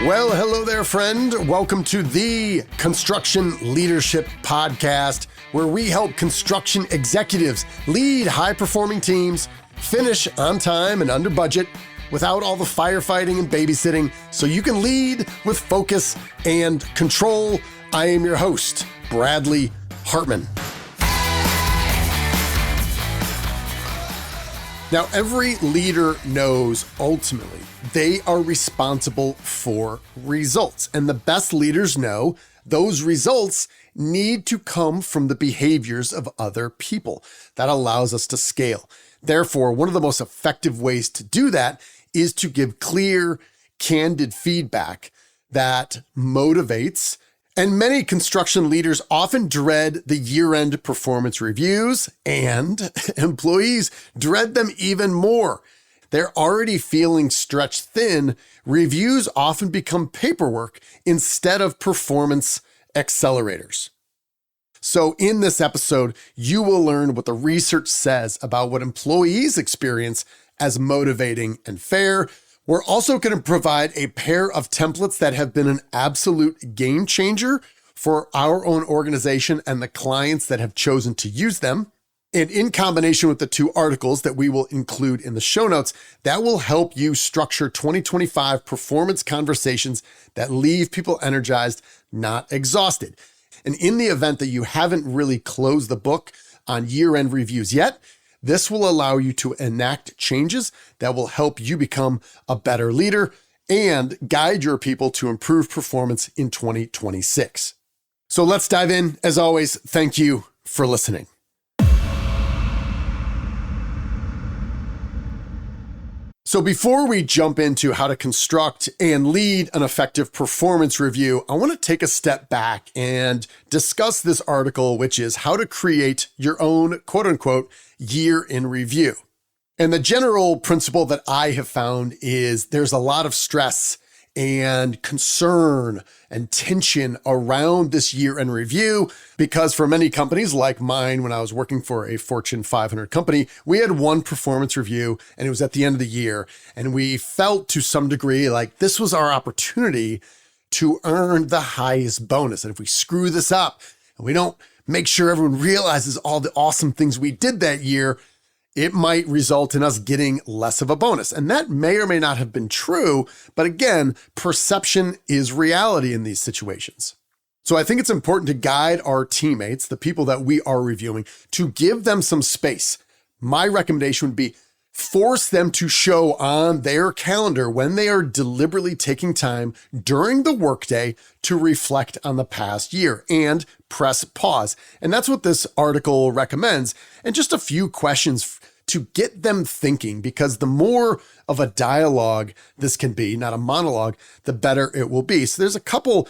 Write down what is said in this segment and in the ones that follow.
Well, hello there, friend. Welcome to the Construction Leadership Podcast, where we help construction executives lead high-performing teams, finish on time and under budget, without all the firefighting and babysitting, so you can lead with focus and control. I am your host, Bradley Hartman. Now, every leader knows ultimately they are responsible for results. And the best leaders know those results need to come from the behaviors of other people. That allows us to scale. Therefore, one of the most effective ways to do that is to give clear, candid feedback that motivates. And many construction leaders often dread the year-end performance reviews, and employees dread them even more. They're already feeling stretched thin. Reviews often become paperwork instead of performance accelerators. So in this episode, you will learn what the research says about what employees experience as motivating and fair. We're also going to provide a pair of templates that have been an absolute game changer for our own organization and the clients that have chosen to use them. And in combination with the two articles that we will include in the show notes, that will help you structure 2025 performance conversations that leave people energized, not exhausted. And in the event that you haven't really closed the book on year-end reviews yet, this will allow you to enact changes that will help you become a better leader and guide your people to improve performance in 2026. So let's dive in. As always, thank you for listening. So before we jump into how to construct and lead an effective performance review, I want to take a step back and discuss this article, which is how to create your own quote unquote year in review. And the general principle that I have found is there's a lot of stress and concern and tension around this year in review because for many companies like mine, when I was working for a Fortune 500 company, we had one performance review and it was at the end of the year. And we felt to some degree like this was our opportunity to earn the highest bonus. And if we screw this up and we don't make sure everyone realizes all the awesome things we did that year, it might result in us getting less of a bonus. And that may or may not have been true, but again, perception is reality in these situations. So I think it's important to guide our teammates, the people that we are reviewing, to give them some space. My recommendation would be force them to show on their calendar when they are deliberately taking time during the workday to reflect on the past year and press pause. And that's what this article recommends. And just a few questions to get them thinking, because the more of a dialogue this can be, not a monologue, the better it will be. So there's a couple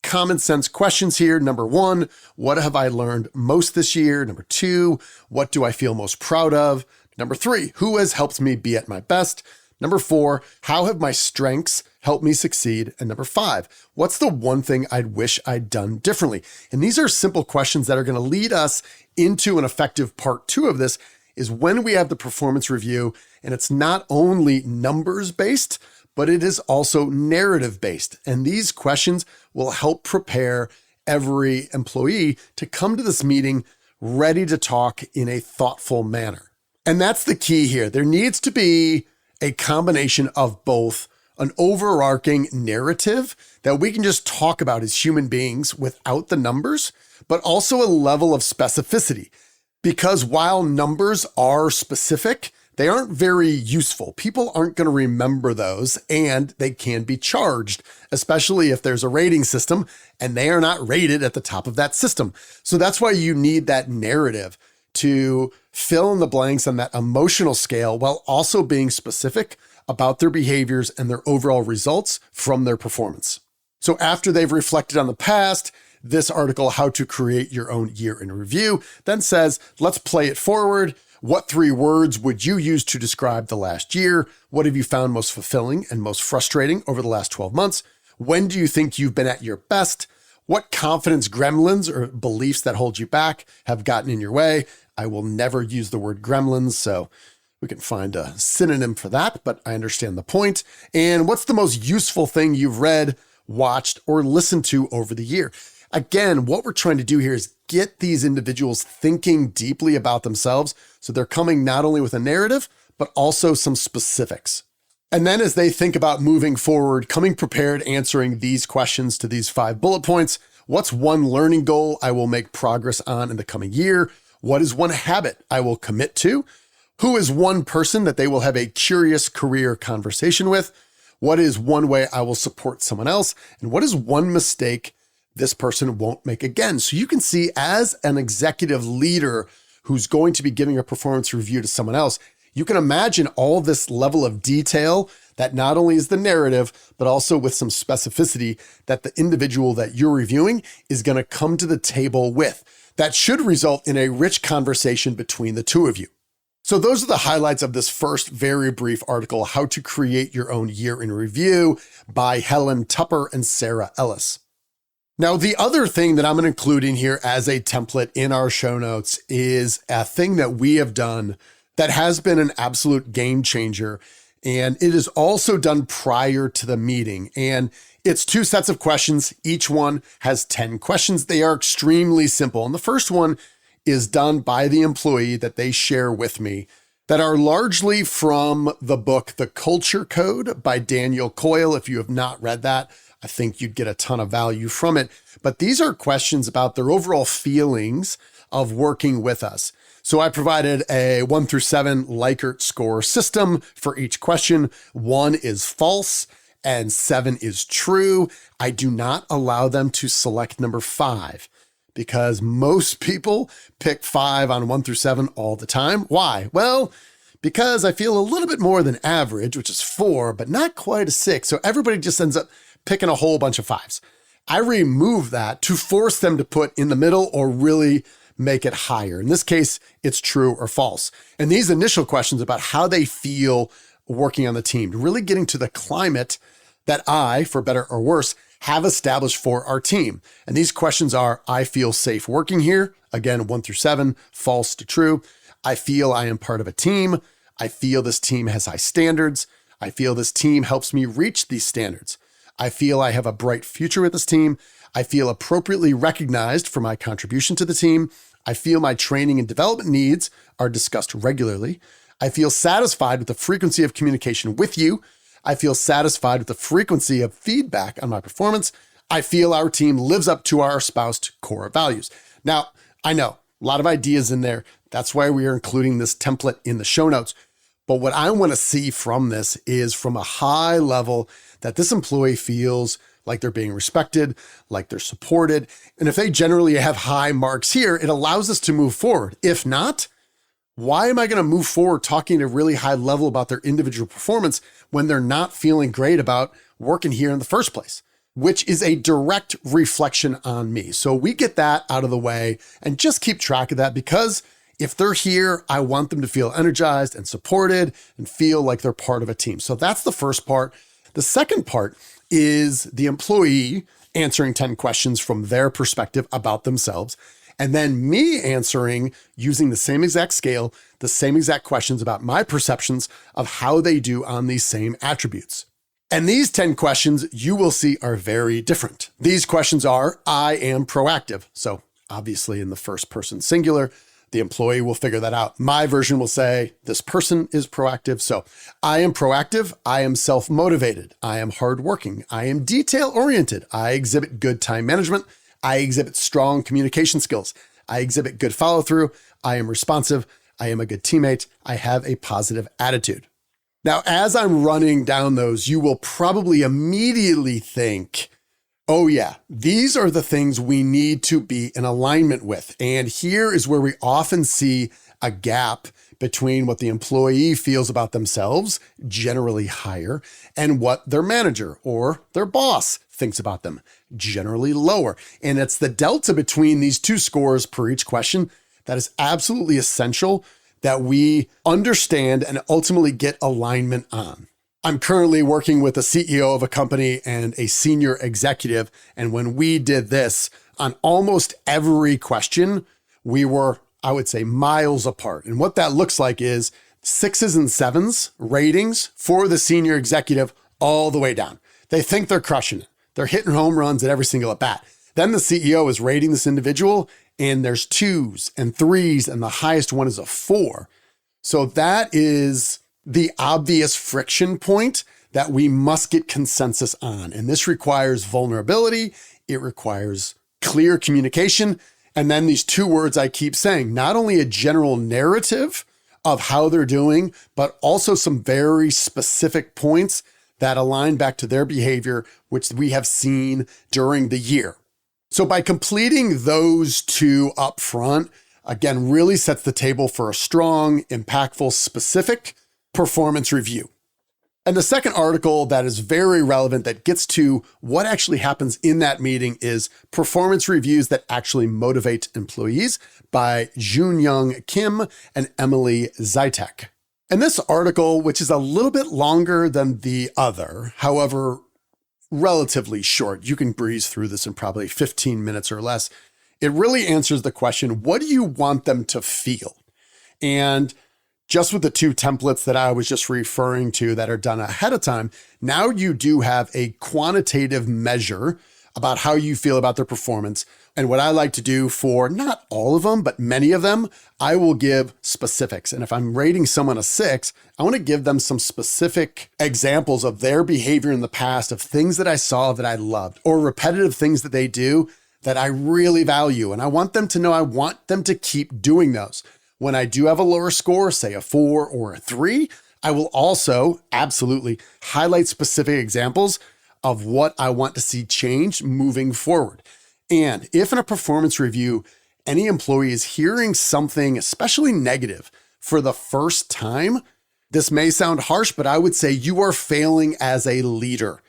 common sense questions here. Number one, what have I learned most this year? Number two, what do I feel most proud of? Number three, who has helped me be at my best? Number four, how have my strengths helped me succeed? And number five, what's the one thing I'd wish I'd done differently? And these are simple questions that are going to lead us into an effective part two of this, is when we have the performance review, and it's not only numbers based, but it is also narrative based. And these questions will help prepare every employee to come to this meeting ready to talk in a thoughtful manner. And that's the key here. There needs to be a combination of both an overarching narrative that we can just talk about as human beings without the numbers, but also a level of specificity. Because while numbers are specific, they aren't very useful. People aren't going to remember those, and they can be charged, especially if there's a rating system and they are not rated at the top of that system. So that's why you need that narrative to fill in the blanks on that emotional scale while also being specific about their behaviors and their overall results from their performance. So after they've reflected on the past, this article, How to Create Your Own Year in Review, then says, let's play it forward. What three words would you use to describe the last year? What have you found most fulfilling and most frustrating over the last 12 months? When do you think you've been at your best? What confidence gremlins or beliefs that hold you back have gotten in your way? I will never use the word gremlins, so We can find a synonym for that, but I understand the point. And what's the most useful thing you've read, watched, or listened to over the year? Again, what we're trying to do here is get these individuals thinking deeply about themselves, so they're coming not only with a narrative, but also some specifics. And then as they think about moving forward, coming prepared, answering these questions to these 5 bullet points. What's one learning goal I will make progress on in the coming year? What is one habit I will commit to? Who is one person that they will have a curious career conversation with? What is one way I will support someone else? And what is one mistake this person won't make again? So you can see, as an executive leader who's going to be giving a performance review to someone else, you can imagine all this level of detail that not only is the narrative, but also with some specificity that the individual that you're reviewing is going to come to the table with. That should result in a rich conversation between the two of you. So those are the highlights of this first very brief article, How to Create Your Own Year in Review by Helen Tupper and Sarah Ellis. Now, the other thing that I'm going to include in here as a template in our show notes is a thing that we have done that has been an absolute game changer. And it is also done prior to the meeting. And it's 2 sets of questions. Each one has 10 questions. They are extremely simple. And the first one is done by the employee that they share with me, that are largely from the book, The Culture Code by Daniel Coyle. If you have not read that, I think you'd get a ton of value from it. But these are questions about their overall feelings of working with us. So I provided a 1 through 7 Likert score system for each question. 1 is false and 7 is true. I do not allow them to select number 5 because most people pick 5 on 1 through 7 all the time. Why? Well, because I feel a little bit more than average, which is 4, but not quite a 6. So everybody just ends up picking a whole bunch of 5s. I remove that to force them to put in the middle or really make it higher. In this case, it's true or false. And these initial questions about how they feel working on the team, really getting to the climate that I, for better or worse, have established for our team. And these questions are, I feel safe working here. Again, 1 through 7, false to true. I feel I am part of a team. I feel this team has high standards. I feel this team helps me reach these standards. I feel I have a bright future with this team. I feel appropriately recognized for my contribution to the team. I feel my training and development needs are discussed regularly. I feel satisfied with the frequency of communication with you. I feel satisfied with the frequency of feedback on my performance. I feel our team lives up to our espoused core values. Now, I know a lot of ideas in there. That's why we are including this template in the show notes. But what I want to see from this is, from a high level, that this employee feels like they're being respected, like they're supported. And if they generally have high marks here, it allows us to move forward. If not, why am I going to move forward talking at a really high level about their individual performance when they're not feeling great about working here in the first place? Which is a direct reflection on me. So we get that out of the way and just keep track of that, because if they're here, I want them to feel energized and supported and feel like they're part of a team. So that's the first part. The second part is the employee answering 10 questions from their perspective about themselves, and then me answering using the same exact scale, the same exact questions about my perceptions of how they do on these same attributes. And these 10 questions you will see are very different. These questions are, I am proactive. So obviously in the first person singular, the employee will figure that out. My version will say, this person is proactive. So I am proactive. I am self-motivated. I am hardworking. I am detail-oriented. I exhibit good time management. I exhibit strong communication skills. I exhibit good follow-through. I am responsive. I am a good teammate. I have a positive attitude. Now, as I'm running down those, you will probably immediately think, oh yeah, these are the things we need to be in alignment with. And here is where we often see a gap between what the employee feels about themselves, generally higher, and what their manager or their boss thinks about them, generally lower. And it's the delta between these two scores per each question that is absolutely essential that we understand and ultimately get alignment on. I'm currently working with a CEO of a company and a senior executive. And when we did this, on almost every question, we were, I would say, miles apart. And what that looks like is 6s and 7s ratings for the senior executive all the way down. They think they're crushing it. They're hitting home runs at every single at bat. Then the CEO is rating this individual and there's 2s and 3s and the highest one is a 4. So that is the obvious friction point that we must get consensus on. And this requires vulnerability. It requires clear communication. And then these 2 words I keep saying, not only a general narrative of how they're doing, but also some very specific points that align back to their behavior, which we have seen during the year. So by completing those 2 up front, again, really sets the table for a strong, impactful, specific performance review. And the second article that is very relevant that gets to what actually happens in that meeting is Performance Reviews That Actually Motivate Employees by Junyoung Kim and Emily Zytek. And this article, which is a little bit longer than the other, however, relatively short, you can breeze through this in probably 15 minutes or less. It really answers the question, what do you want them to feel? And just with the 2 templates that I was just referring to that are done ahead of time, now you do have a quantitative measure about how you feel about their performance. And what I like to do for not all of them, but many of them, I will give specifics. And if I'm rating someone a 6, I want to give them some specific examples of their behavior in the past, of things that I saw that I loved, or repetitive things that they do that I really value. And I want them to know I want them to keep doing those. When I do have a lower score, say a 4 or a 3, I will also absolutely highlight specific examples of what I want to see change moving forward. And if in a performance review, any employee is hearing something, especially negative, for the first time, this may sound harsh, but I would say you are failing as a leader.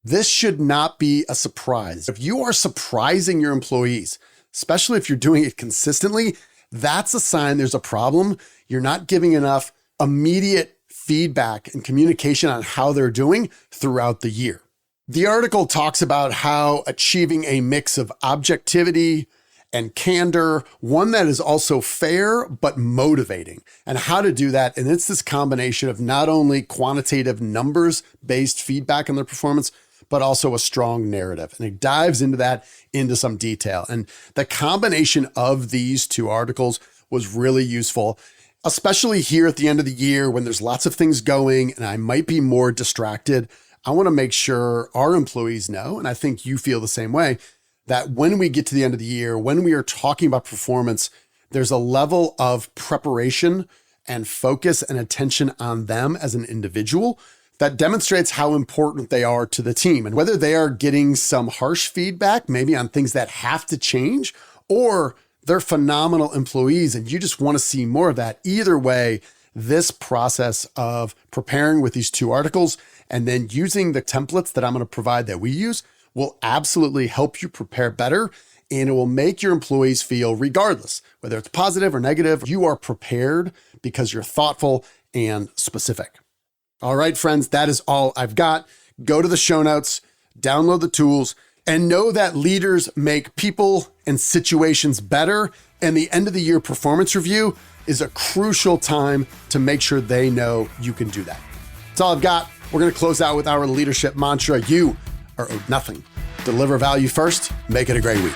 This should not be a surprise. If you are surprising your employees, especially if you're doing it consistently, that's a sign there's a problem. You're not giving enough immediate feedback and communication on how they're doing throughout the year. The article talks about how achieving a mix of objectivity and candor, one that is also fair but motivating, and how to do that. And it's this combination of not only quantitative numbers-based feedback on their performance, but also a strong narrative. And it dives into that into some detail. And the combination of these 2 articles was really useful, especially here at the end of the year when there's lots of things going and I might be more distracted. I want to make sure our employees know, and I think you feel the same way, that when we get to the end of the year, when we are talking about performance, there's a level of preparation and focus and attention on them as an individual that demonstrates how important they are to the team. And whether they are getting some harsh feedback, maybe on things that have to change, or they're phenomenal employees and you just want to see more of that. Either way, this process of preparing with these 2 articles and then using the templates that I'm going to provide that we use will absolutely help you prepare better. And it will make your employees feel, regardless, whether it's positive or negative, you are prepared because you're thoughtful and specific. All right, friends, that is all I've got. Go to the show notes, download the tools, and know that leaders make people and situations better. And the end of the year performance review is a crucial time to make sure they know you can do that. That's all I've got. We're going to close out with our leadership mantra. You are owed nothing. Deliver value first. Make it a great week.